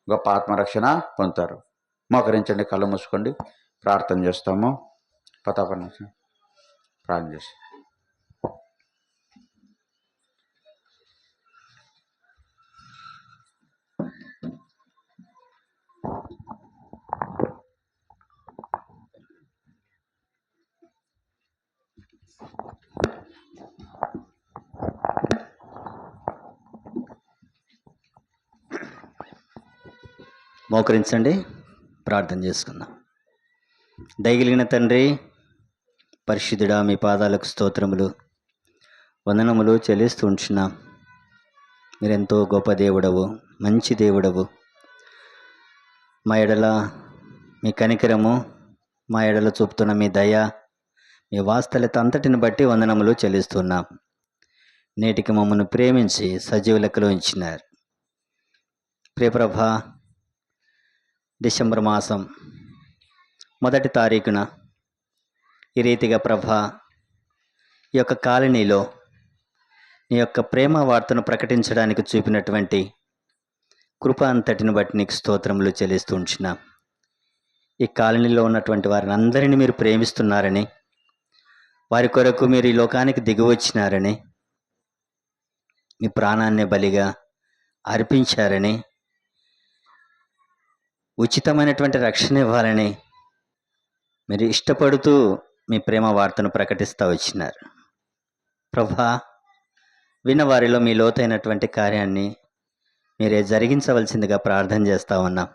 గొప్ప ఆత్మరక్షణ పొందుతారు. మోకరించండి, కళ్ళు మూసుకోండి, ప్రార్థన చేస్తాము. ప్రతాపన్న ప్రార్థన చేస్తాం. మోకరించండి, ప్రార్థన చేసుకుందాం. దయగలిగిన తండ్రి, పరిశుద్ధుడా, మీ పాదాలకు స్తోత్రములు, వందనములు చెల్లిస్తూ ఉంటున్నాం. మీరెంతో గొప్ప దేవుడవు, మంచి దేవుడవు. మా ఎడల మీ కనికరము, మా ఎడల చూపుతున్న మీ దయ, మీ వాత్సల్యత అంతటిని బట్టి వందనములు చెల్లిస్తున్నాం. నేటికి మమ్మల్ని ప్రేమించి సజీవ లెక్కలో ఉంచినారు. ప్రియప్రభ, డిసెంబర్ మాసం 1వ తారీఖున ఈ రీతిగా ప్రభా, ఈ యొక్క కాలనీలో నీ యొక్క ప్రేమ వార్తను ప్రకటించడానికి చూపినటువంటి కృప అంతటిని బట్టి నీకు స్తోత్రములు చెల్లిస్తూ ఉంటున్నాం. ఈ కాలనీలో ఉన్నటువంటి వారిని అందరినీ మీరు ప్రేమిస్తున్నారని, వారి కొరకు మీరు ఈ లోకానికి దిగివచ్చినారని, మీ ప్రాణాన్ని బలిగా అర్పించారని, ఉచితమైనటువంటి రక్షణ ఇవ్వాలని మీరు ఇష్టపడుతూ మీ ప్రేమ వార్తను ప్రకటిస్తూ వచ్చినారు. ప్రభా, విన్న వారిలో మీ లోతైనటువంటి కార్యాన్ని మీరే జరిగించవలసిందిగా ప్రార్థన చేస్తూ ఉన్నాం.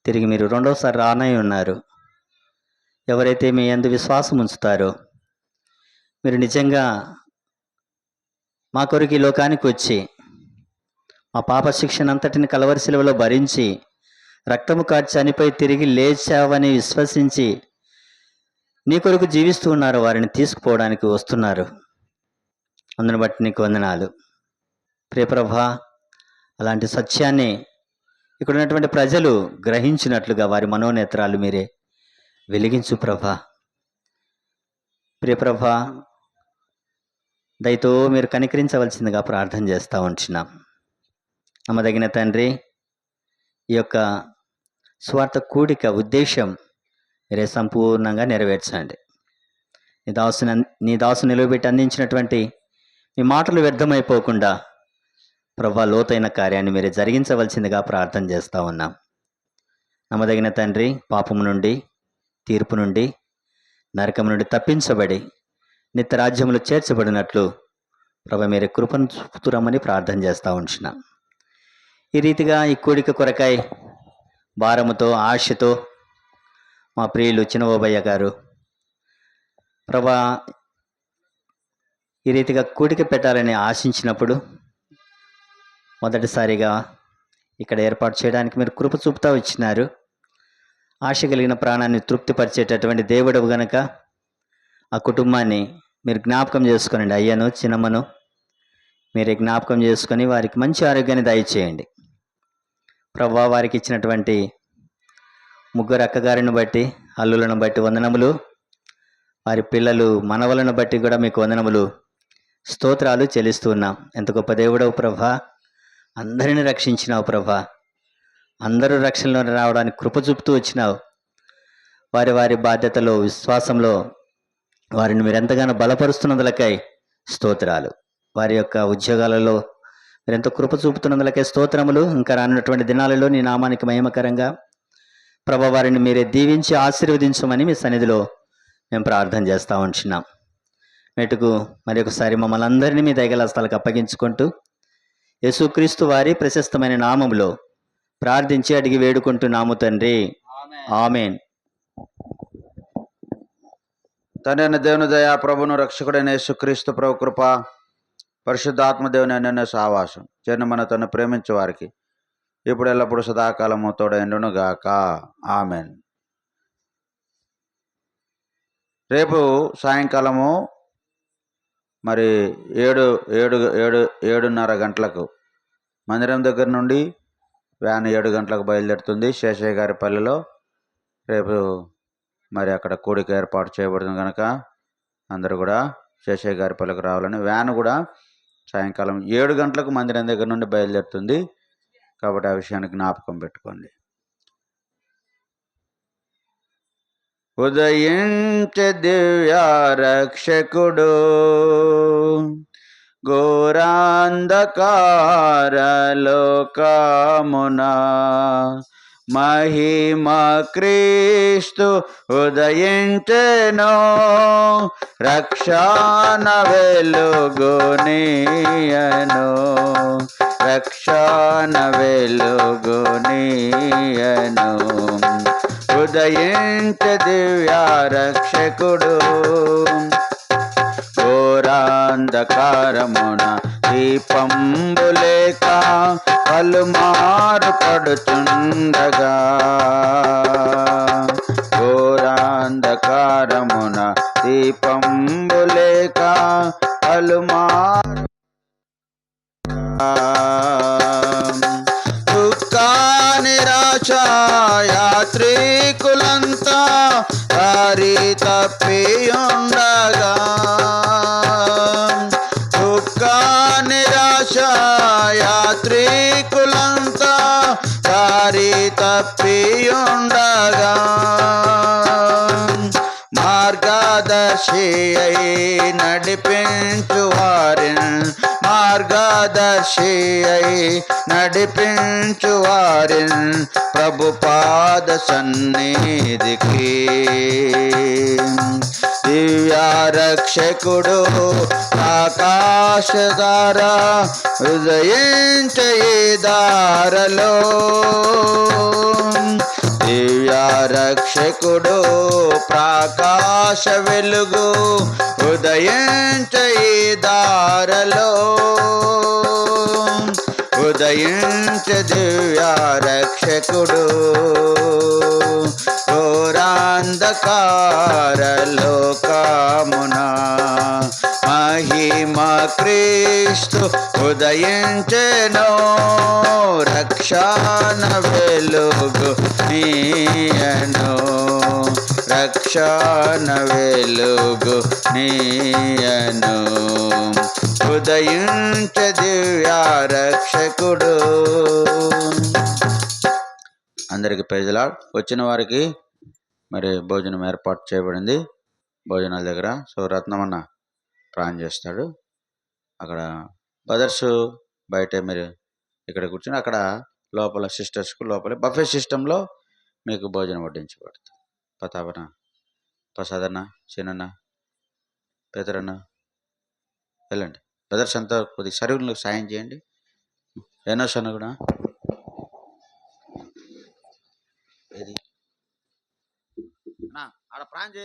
తిరిగి మీరు రెండోసారి రానై ఉన్నారు. ఎవరైతే మీ యందు విశ్వాసం ఉంచుతారో, మీరు నిజంగా మా కొరకు ఈ లోకానికి వచ్చి మా పాప శిక్షణ అంతటిని కలవరి శిలువలో భరించి రక్తము కార్చి చనిపోయి తిరిగి లేచావని విశ్వసించి నీ కొరకు జీవిస్తూ ఉన్నారు, వారిని తీసుకుపోవడానికి వస్తున్నారు. అందుని బట్టి నీకు వందనాలు ప్రియప్రభా. అలాంటి సత్యాన్ని ఇక్కడ ఉన్నటువంటి ప్రజలు గ్రహించినట్లుగా వారి మనోనేత్రాలు మీరే వెలిగించు ప్రభా. ప్రియప్రభా, దయతో మీరు కనికరించవలసిందిగా ప్రార్థన చేస్తూ ఉంటున్నాం. నమ్మదగిన తండ్రి, ఈ యొక్క స్వార్థ కూడిక ఉద్దేశం మీరే సంపూర్ణంగా నెరవేర్చండి. నీ దాసు నిలువబెట్టి అందించినటువంటి మీ మాటలు వ్యర్థమైపోకుండా ప్రభా, లోతైన కార్యాన్ని మీరే జరిగించవలసిందిగా ప్రార్థన చేస్తూ ఉన్నాం. నమ్మదగిన తండ్రి, పాపము నుండి, తీర్పు నుండి, నరకం నుండి తప్పించబడి నిత్య రాజ్యములు చేర్చబడినట్లు ప్రభా మీరే కృపను చూపుతురమ్మని ప్రార్థన చేస్తూ ఉంటున్నాం. ఈ రీతిగా ఈ కూడిక కొరకై భారముతో, ఆశతో మా ప్రియులు చిన్నబాబయ్య గారు ప్రభా ఈ రీతిగా కూడిక పెట్టాలని ఆశించినప్పుడు మొదటిసారిగా ఇక్కడ ఏర్పాటు చేయడానికి మీరు కృప చూపుతూ వచ్చినారు. ఆశ కలిగిన ప్రాణాన్ని తృప్తిపరిచేటటువంటి దేవుడవు గనక ఆ కుటుంబాన్ని మీరు జ్ఞాపకం చేసుకునండి. అయ్యను, చిన్నమ్మను మీరే జ్ఞాపకం చేసుకొని వారికి మంచి ఆరోగ్యాన్ని దయచేయండి ప్రభా. వారికి ఇచ్చినటువంటి ముగ్గురు అక్కగారిని బట్టి, అల్లులను బట్టి వందనములు, వారి పిల్లలు మనవలను బట్టి కూడా మీకు వందనములు, స్తోత్రాలు చెల్లిస్తూ ఉన్నాం. ఎంత గొప్ప దేవుడవు ప్రభా. అందరిని రక్షించినావు ప్రభా. అందరూ రక్షణలో రావడానికి కృప చూపుతూ వచ్చినావు. వారి వారి బాధ్యతలో, విశ్వాసంలో వారిని మీరు ఎంతగానో బలపరుస్తున్నందులకై స్తోత్రాలు. వారి యొక్క ఉద్యోగాలలో మీరెంతో కృప చూపుతున్నందులకై స్తోత్రములు. ఇంకా రానున్నటువంటి దినాలలో నీ నామానికి మహిమకరంగా ప్రభా వారిని మీరే దీవించి ఆశీర్వదించమని మీ సన్నిధిలో మేము ప్రార్థన చేస్తూ ఉంటున్నాం. మెటుకు మరి ఒకసారి మమ్మల్ని అందరినీ మీ దయగల స్థలకు అప్పగించుకుంటూ యేసుక్రీస్తు వారి ప్రశస్తమైన నామములో ప్రార్థించి అడిగి వేడుకుంటున్నాము తండ్రి, ఆమేన్. తండ్రి దేవుని దయ, ప్రభును రక్షకుడైన యేసుక్రీస్తు ప్రభు కృప, పరిశుద్ధాత్మ దేవుని అన్యోన్య సహవాసం చేరిన మన తను ప్రేమించే వారికి ఇప్పుడు ఎల్లప్పుడు సదాకాలము తోడైండును గాక. ఆమెన్. రేపు సాయంకాలము మరి 7:30 గంటలకు మందిరం దగ్గర నుండి వ్యాన్ 7 గంటలకు బయలుదేరుతుంది శేషయ్య గారి పల్లెలో. రేపు మరి అక్కడ కూడిక ఏర్పాటు చేయబడుతుంది కనుక అందరూ కూడా శేషయ్య గారి పల్లెకు రావాలని. వ్యాన్ కూడా సాయంకాలం 7 గంటలకు మందిరం దగ్గర నుండి బయలుదేరుతుంది కాబట్టి ఆ విషయాన్ని జ్ఞాపకం పెట్టుకోండి. ఉదయించే దివ్య రక్షకుడు ఘోరాంధకార లోకమున మహిమ క్రీస్తు ఉదయించెను, రక్షణ వెలుగునియను, రక్షణ వెలుగునియను. ఉదయించే దివ్య రక్షకుడు ఘోరాంధకారమున దీపంబులేక పలుమారు పడుచుండగా, ఘోరాంధకారమున దీపంబులేక పలుమారు నిరాశ యాత్రికులంతా దారి తప్పియుండగా, దుఃఖ నిరాశ యాత్రికులంతా దారి తప్పియుండగా, మార్గదర్శి అయి నడిపించు వారిని మార్గదర్శి అయి నడిపించు వారిన్ ప్రభు పాద సన్నిధికి. దివ్య రక్షకుడు ఆకాశధార ఉదయించే ఈ దారలో. దివ్య రక్షకుడు ప్రకాశ వెలుగు ఉదయించే ఈ దారలో. ఉదయించే దివ్య రక్షకుడు ఘోరాంధకార లోకమున మహిమ క్రీస్తు ఉదయించెను. రక్షణ వెలుగు నీయను, రక్షణ వెలుగు నీయను. ఉదయించే దివ్య రక్షకుడు. అందరికి ప్రైజ్ ది లార్డ్. వచ్చిన వారికి మరి భోజనం ఏర్పాటు చేయబడింది భోజనాల దగ్గర. సో రత్నమన్న ప్రాణం చేస్తాడు. అక్కడ బ్రదర్స్ బయట మీరు ఇక్కడ కూర్చొని, అక్కడ లోపల సిస్టర్స్కు లోపల బఫే సిస్టంలో మీకు భోజనం వడ్డించబడుతుంది. ప్రతాపన, ప్రసాదన్న, చిన్న, పేదరన్న వెళ్ళండి. బ్రదర్స్ అంతా కొద్దిగా సర్వీలకు సాయం చేయండి. ఎనోస్ అన్న కూడా ఏది ఆడ ప్రాణం చేయ